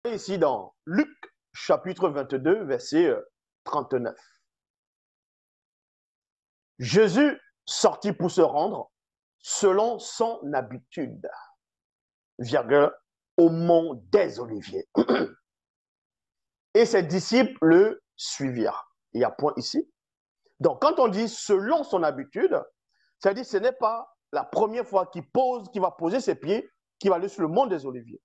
Ici dans Luc chapitre 22, verset 39. Jésus sortit pour se rendre, selon son habitude, virgule, au mont des Oliviers. Et ses disciples le suivirent. Il y a point ici. Donc, quand on dit selon son habitude, c'est-à-dire que ce n'est pas la première fois qu'il va poser ses pieds, qu'il va aller sur le mont des Oliviers.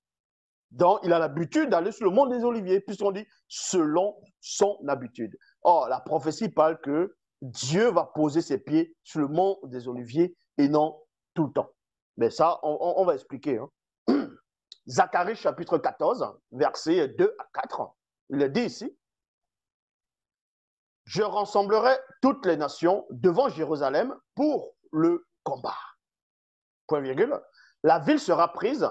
Donc, il a l'habitude d'aller sur le mont des Oliviers, puisqu'on dit selon son habitude. Or, la prophétie parle que Dieu va poser ses pieds sur le mont des Oliviers et non tout le temps. Mais ça, on va expliquer. Hein. Zacharie chapitre 14, versets 2 à 4, il est dit ici, je rassemblerai toutes les nations devant Jérusalem pour le combat. Point virgule. La ville sera prise,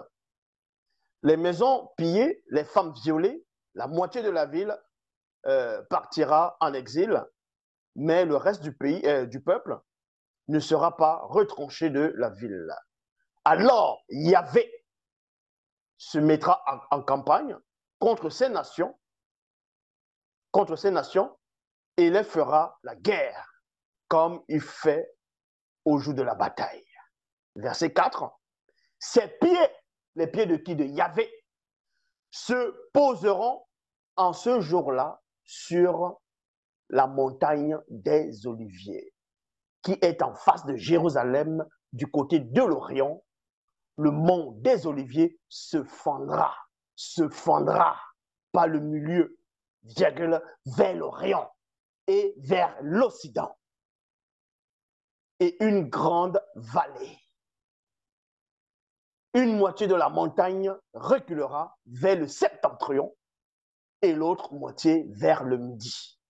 les maisons pillées, les femmes violées, la moitié de la ville partira en exil, mais le reste du pays, du peuple, ne sera pas retranché de la ville. Alors, Yahvé se mettra en campagne contre ces nations, et les fera la guerre, comme il fait au jour de la bataille. Verset 4. Ses pieds, les pieds de qui? De Yahvé, se poseront en ce jour-là sur la montagne des Oliviers, qui est en face de Jérusalem, du côté de l'Orient. Le mont des Oliviers se fendra par le milieu, virgule, vers l'Orient et vers l'Occident. Et une grande vallée. Une moitié de la montagne reculera vers le septentrion et l'autre moitié vers le midi.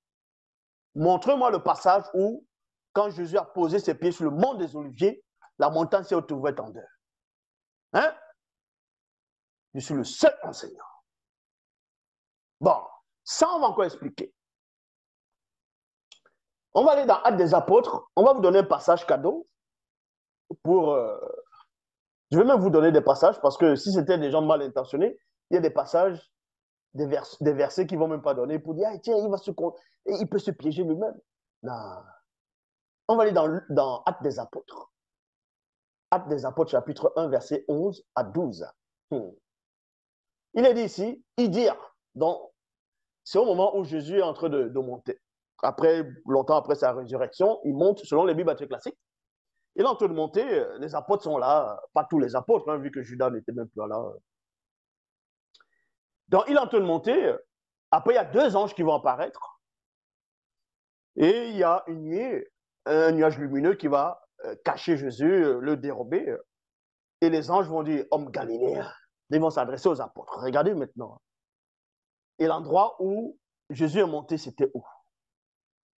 Montre-moi le passage où, quand Jésus a posé ses pieds sur le mont des Oliviers, la montagne s'est ouverte en deux. Hein? Je suis le seul enseignant. Bon, ça, on va encore expliquer. On va aller dans Actes des Apôtres. On va vous donner un passage cadeau pour... je vais même vous donner des passages parce que si c'était des gens mal intentionnés, il y a des passages, des versets qu'ils ne vont même pas donner pour dire, ah, tiens, il peut se piéger lui-même. Non. On va aller dans Actes des Apôtres. Actes des Apôtres, chapitre 1, verset 11 à 12. Il est dit ici, ils dirent, donc c'est au moment où Jésus est en train de monter. Longtemps après sa résurrection, il monte, selon les Bibles classiques. Il est en train de monter, les apôtres sont là, pas tous les apôtres, hein, vu que Judas n'était même plus là. Donc, il est en train de monter. Après, il y a deux anges qui vont apparaître. Et il y a une nuée, un nuage lumineux qui va cacher Jésus, le dérober. Et les anges vont dire, homme galiléen. Ils vont s'adresser aux apôtres. Regardez maintenant. Et l'endroit où Jésus est monté, c'était où?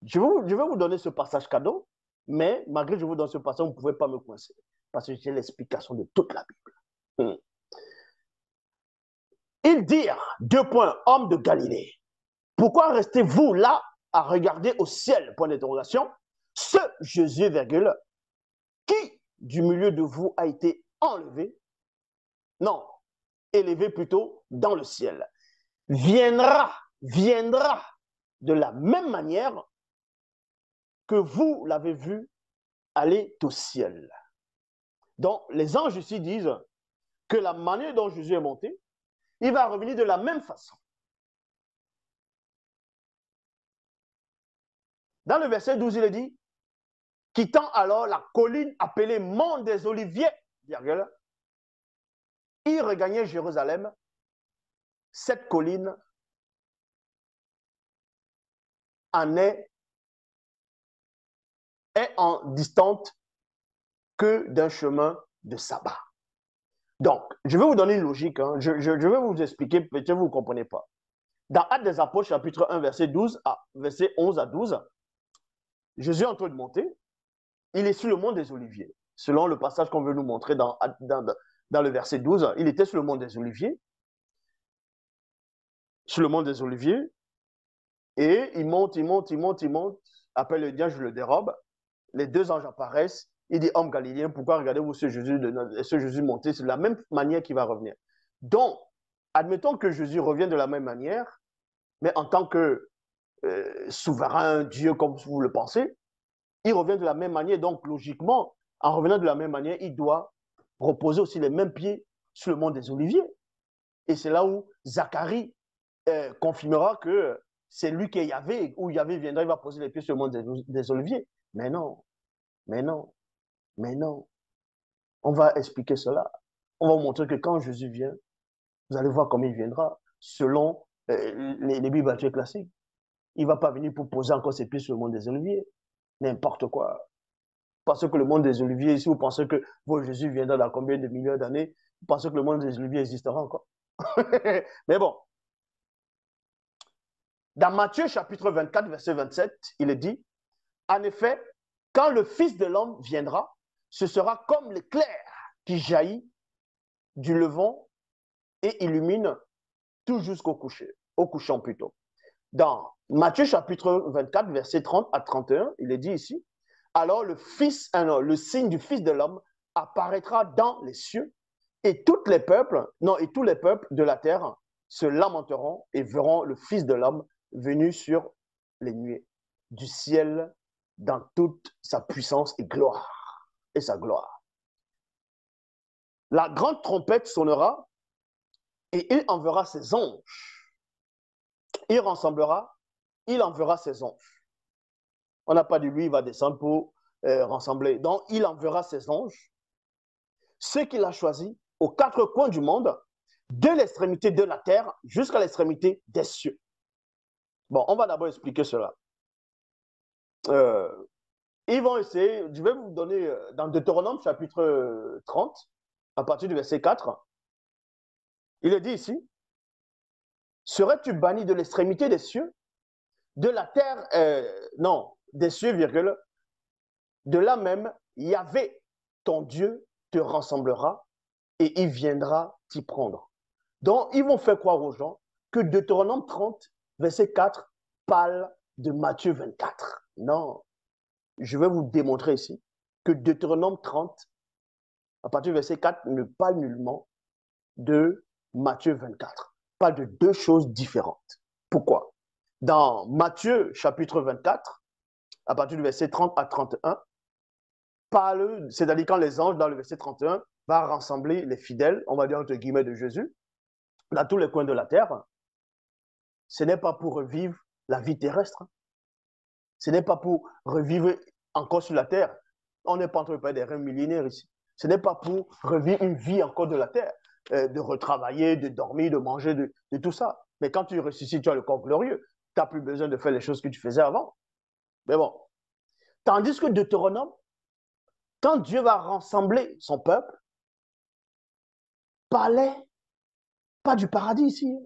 Je vais vous donner ce passage cadeau, mais malgré que je vous donne ce passage, vous ne pouvez pas me coincer, parce que j'ai l'explication de toute la Bible. Ils dirent, deux points, homme de Galilée, pourquoi restez-vous là à regarder au ciel, point d'interrogation, ce Jésus, virgule, qui du milieu de vous a été enlevé, non, élevé plutôt dans le ciel, viendra de la même manière que vous l'avez vu aller au ciel. Donc, les anges ici disent que la manière dont Jésus est monté, il va revenir de la même façon. Dans le verset 12, il est dit, quittant alors la colline appelée Mont des Oliviers, virgule, il regagnait Jérusalem. Cette colline est en distante que d'un chemin de sabbat. Donc, je vais vous donner une logique. Hein. Je vais vous expliquer, peut-être vous ne comprenez pas. Dans Actes des Apôtres, chapitre 1, verset 11 à 12, Jésus est en train de monter. Il est sur le mont des Oliviers. Selon le passage qu'on veut nous montrer dans le verset 12, il était sur le mont des Oliviers. Sur le mont des Oliviers. Et il monte. Après le diable, je le dérobe. Les deux anges apparaissent. Il dit, homme galiléen, pourquoi regardez-vous ce Jésus monter? C'est de la même manière qu'il va revenir. Donc, admettons que Jésus revienne de la même manière, mais en tant que souverain Dieu, comme vous le pensez, il revient de la même manière. Donc, logiquement, en revenant de la même manière, il doit reposer aussi les mêmes pieds sur le mont des Oliviers. Et c'est là où Zacharie confirmera que c'est lui qui est Yahvé, où Yahvé viendra, il va poser les pieds sur le mont des Oliviers. Mais non, mais non, mais non. On va expliquer cela. On va vous montrer que quand Jésus vient, vous allez voir comment il viendra, selon les Bibles classiques. Il ne va pas venir pour poser encore ses pieds sur le mont des Oliviers. N'importe quoi. Parce que le monde des Oliviers, si vous pensez que Jésus viendra dans combien de millions d'années, vous pensez que le monde des Oliviers existera encore. Mais bon. Dans Matthieu chapitre 24, verset 27, il est dit, en effet, quand le Fils de l'homme viendra, ce sera comme l'éclair qui jaillit du levant et illumine tout jusqu'au coucher, au couchant plutôt. Dans Matthieu chapitre 24, verset 30 à 31, il est dit ici, alors le signe du Fils de l'homme apparaîtra dans les cieux et tous les peuples de la terre se lamenteront et verront le Fils de l'homme venu sur les nuées du ciel dans toute sa puissance et gloire et sa gloire. La grande trompette sonnera et il enverra ses anges. Il enverra ses anges. On n'a pas dit lui, il va descendre pour rassembler. Donc, il enverra ses anges, ceux qu'il a choisis aux quatre coins du monde, de l'extrémité de la terre jusqu'à l'extrémité des cieux. Bon, on va d'abord expliquer cela. Ils vont essayer, je vais vous donner dans Deutéronome chapitre 30, à partir du verset 4, il est dit ici, serais-tu banni de l'extrémité des cieux, de la terre, non, des cieux, virgule, de là même, Yahvé, ton Dieu, te rassemblera et il viendra t'y prendre. Donc, ils vont faire croire aux gens que Deutéronome 30, verset 4, parle de Matthieu 24. Non, je vais vous démontrer ici que Deutéronome 30, à partir du verset 4, ne parle nullement de Matthieu 24. Parle de deux choses différentes. Pourquoi? Dans Matthieu chapitre 24, à partir du verset 30 à 31, parle, c'est-à-dire quand les anges, dans le verset 31, va rassembler les fidèles, on va dire entre guillemets de Jésus, dans tous les coins de la terre. Ce n'est pas pour revivre la vie terrestre. Ce n'est pas pour revivre encore sur la terre. On n'est pas en train de parler des rêves millénaires ici. Ce n'est pas pour revivre une vie encore de la terre, de retravailler, de dormir, de manger, de tout ça. Mais quand tu ressuscites, tu as le corps glorieux. Tu n'as plus besoin de faire les choses que tu faisais avant. Mais bon. Tandis que Deutéronome, quand Dieu va rassembler son peuple, parlait pas du paradis ici.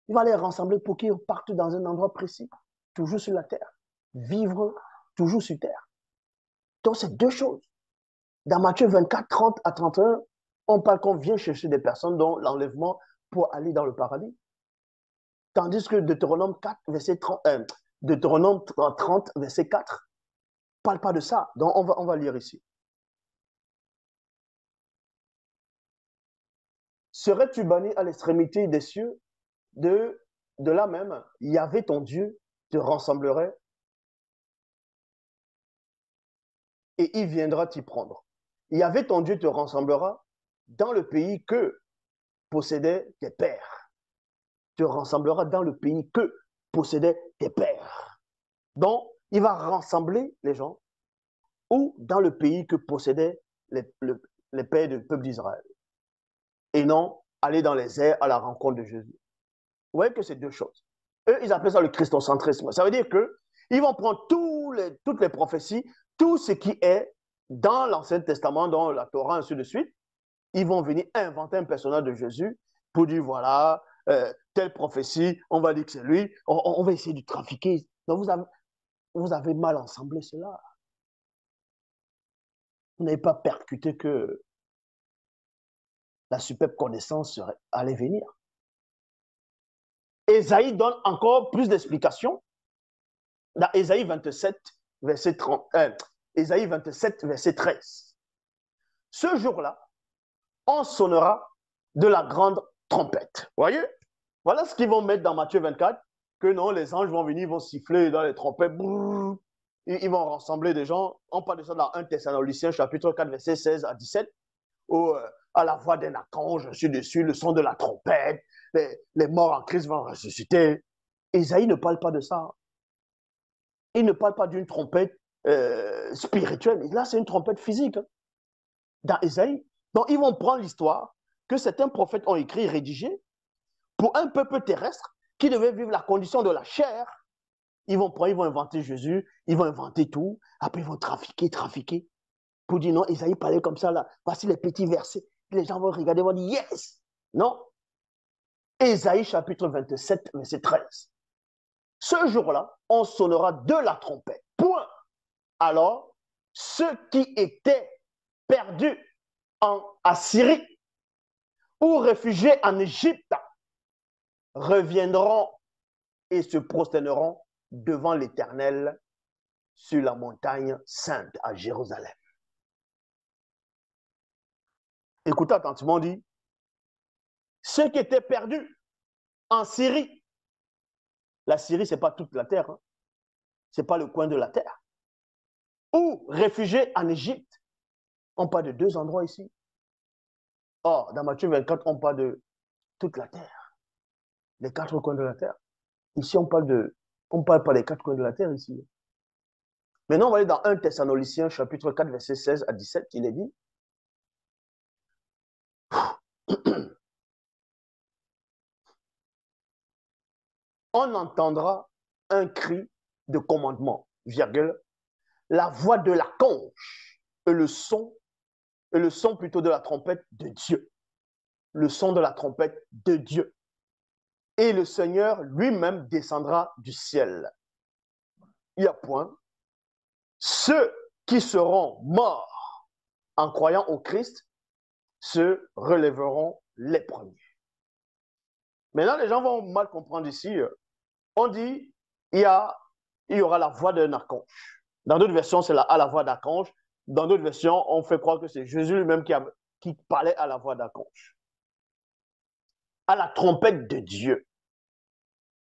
Il va les rassembler pour qu'ils partent dans un endroit précis, toujours sur la terre. Vivre toujours sur terre. Donc, c'est deux choses. Dans Matthieu 24, 30 à 31, on parle qu'on vient chercher des personnes dont l'enlèvement pour aller dans le paradis. Tandis que Deutéronome 4, verset 30, Deutéronome 30, verset 4, ne parle pas de ça. Donc, on va lire ici. Serais-tu banni à l'extrémité des cieux, de là même, Yahvé ton Dieu te rassemblerait et il viendra t'y prendre. Yahvé ton Dieu te rassemblera dans le pays que possédaient tes pères. Te rassemblera dans le pays que possédaient tes pères. Donc, il va rassembler les gens ou dans le pays que possédaient les pères du peuple d'Israël. Et non aller dans les airs à la rencontre de Jésus. Vous voyez que c'est deux choses. Eux, ils appellent ça le christocentrisme. Ça veut dire qu'ils vont prendre toutes les prophéties, tout ce qui est dans l'Ancien Testament, dans la Torah, ainsi de suite. Ils vont venir inventer un personnage de Jésus pour dire, voilà, telle prophétie, on va dire que c'est lui, on va essayer de trafiquer. Donc, vous avez mal ensemblé cela. Vous n'avez pas percuté que la superbe connaissance allait venir. Ésaïe donne encore plus d'explications. Dans Ésaïe 27, verset 13. Ce jour-là, on sonnera de la grande trompette. Voyez? Voilà ce qu'ils vont mettre dans Matthieu 24, que non, les anges vont venir, ils vont siffler dans les trompettes, brrr, ils vont rassembler des gens. On parle de ça dans 1 Thessaloniciens, chapitre 4, verset 16 à 17, où à la voix d'un archange, ainsi de suite, le son de la trompette, les morts en Christ vont ressusciter. Isaïe ne parle pas de ça. Il ne parle pas d'une trompette spirituelle. Là, c'est une trompette physique. Hein, dans Isaïe. Donc, ils vont prendre l'histoire que certains prophètes ont écrit, rédigé, pour un peuple terrestre qui devait vivre la condition de la chair. Ils vont prendre, ils vont inventer Jésus, ils vont inventer tout. Après, ils vont trafiquer. Pour dire non, Isaïe parlait comme ça, là. Voici les petits versets. Les gens vont regarder, vont dire yes. Non. Isaïe chapitre 27, verset 13. Ce jour-là, on sonnera de la trompette. Point. Alors, ceux qui étaient perdus en Assyrie ou réfugiés en Égypte reviendront et se prosterneront devant l'Éternel sur la montagne sainte à Jérusalem. Écoutez attentivement, on dit, ceux qui étaient perdus en Syrie, la Syrie, ce n'est pas toute la terre, hein. Ce n'est pas le coin de la terre, ou réfugiés en Égypte, on parle de deux endroits ici. Or, dans Matthieu 24, on parle de toute la terre, les quatre coins de la terre. Ici, on parle pas des quatre coins de la terre ici. Maintenant, on va aller dans 1 Thessaloniciens, chapitre 4, verset 16 à 17, il est dit, on entendra un cri de commandement, virgule, la voix de l'archange et le son plutôt de la trompette de Dieu. Le son de la trompette de Dieu. Et le Seigneur lui-même descendra du ciel. Il y a point. Ceux qui seront morts en croyant au Christ se relèveront les premiers. Maintenant, les gens vont mal comprendre ici. On dit, il y aura la voix d'un archange. Dans d'autres versions, c'est à la voix d'archange. Dans d'autres versions, on fait croire que c'est Jésus lui-même qui parlait à la voix d'archange. À la trompette de Dieu,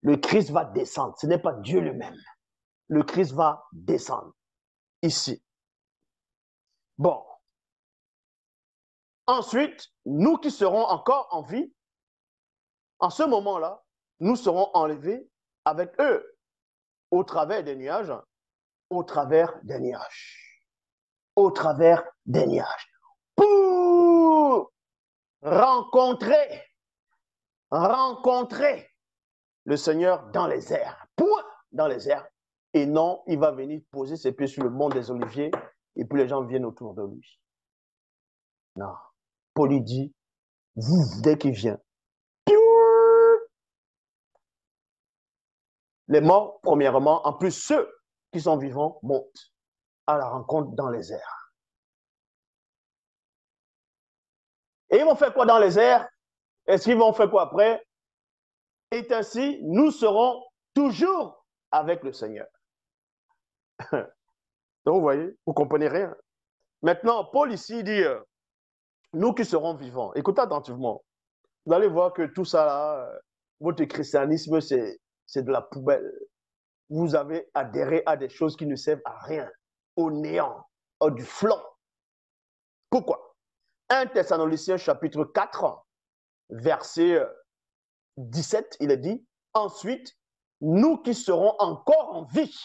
le Christ va descendre. Ce n'est pas Dieu lui-même. Le Christ va descendre ici. Bon. Ensuite, nous qui serons encore en vie, en ce moment-là, nous serons enlevés avec eux au travers des nuages, au travers des nuages, au travers des nuages, pour rencontrer le Seigneur dans les airs, point dans les airs. Et non, il va venir poser ses pieds sur le mont des Oliviers et puis les gens viennent autour de lui. Non. Paul lui dit, dès qu'il vient, les morts, premièrement, en plus ceux qui sont vivants montent à la rencontre dans les airs. Et ils vont faire quoi dans les airs? Est-ce qu'ils vont faire quoi après? Et ainsi, nous serons toujours avec le Seigneur. Donc, vous voyez, vous ne comprenez rien. Maintenant, Paul ici dit, nous qui serons vivants, écoutez attentivement, vous allez voir que tout ça, là, votre christianisme, c'est de la poubelle. Vous avez adhéré à des choses qui ne servent à rien, au néant, au du flanc. Pourquoi? 1 Thessaloniciens chapitre 4, verset 17, il est dit, ensuite, nous qui serons encore en vie,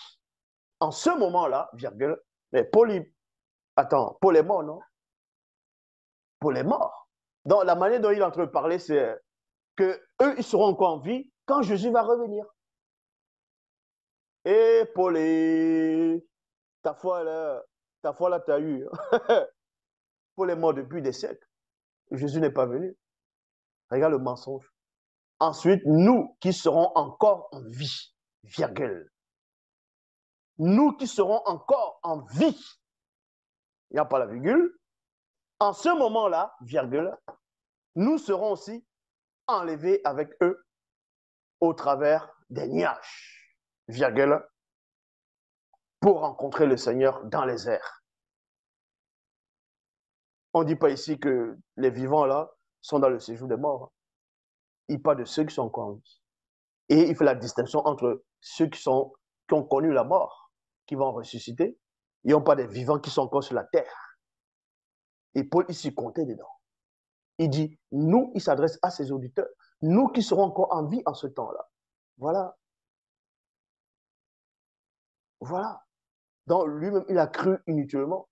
en ce moment-là, virgule, mais Paul est mort, non? Paul est mort. Donc, la manière dont il est en train de parler, c'est que eux, ils seront encore en vie quand Jésus va revenir. Et Paul, ta foi là, tu as eu. Paul est mort depuis des siècles. Jésus n'est pas venu. Regarde le mensonge. Ensuite, nous qui serons encore en vie, virgule. Nous qui serons encore en vie, il n'y a pas la virgule, en ce moment-là, virgule, nous serons aussi enlevés avec eux au travers des nuages, virgule, pour rencontrer le Seigneur dans les airs. On ne dit pas ici que les vivants là sont dans le séjour des morts. Il parle de ceux qui sont encore en vie. Et il fait la distinction entre ceux qui ont connu la mort, qui vont ressusciter, et non pas des vivants qui sont encore sur la terre. Et Paul, il s'y comptait dedans. Il dit, nous, il s'adresse à ses auditeurs, nous qui serons encore en vie en ce temps-là. Voilà. Voilà. Donc lui-même, il a cru inutilement.